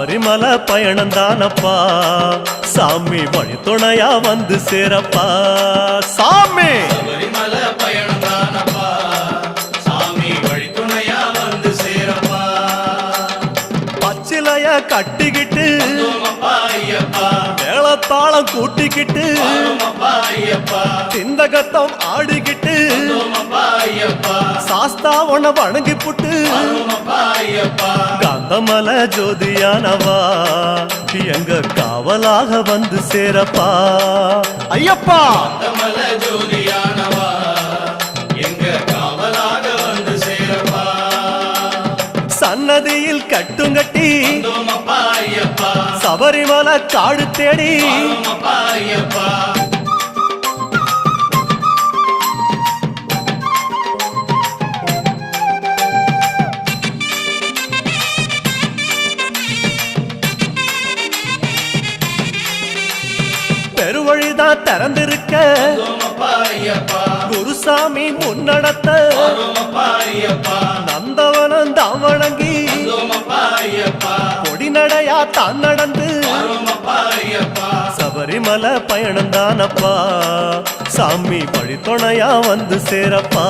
சபரிமலை பயணம் தானப்பா சாமி வழி துணையா வந்து சேரப்பா சாமி சபரிமலை பயணம் தானப்பா சாமி வழி துணையா வந்து சேரப்பா பச்சிலைய கட்டிக்கிட்டு ஐயப்பா மேளத்தாளம் கூட்டிக்கிட்டு ஐயப்பா சிந்தகத்தம் ஆடிக்கிட்டு ஐயப்பா சாஸ்தாவன வணங்கி புட்டு ஐயப்பா காந்தமல ஜோதியானவா எங்க காவலாக வந்து சேரப்பா ஐயப்பா காந்தமல ஜோதியானவா எங்க காவலாக வந்து சேரப்பா சன்னதியில் கட்டுங்கட்டி ஐயப்பா சபரிமலை காடு தேடி ஐயப்பா பெருவழிதான் திறந்திருக்க குருசாமி முன்னடத்த நந்தவனம் தான் வணங்கி கொடிநடையா தான் நடந்து சபரிமலை பயணம் தானப்பா சாமி வழி துணையா வந்து சேரப்பா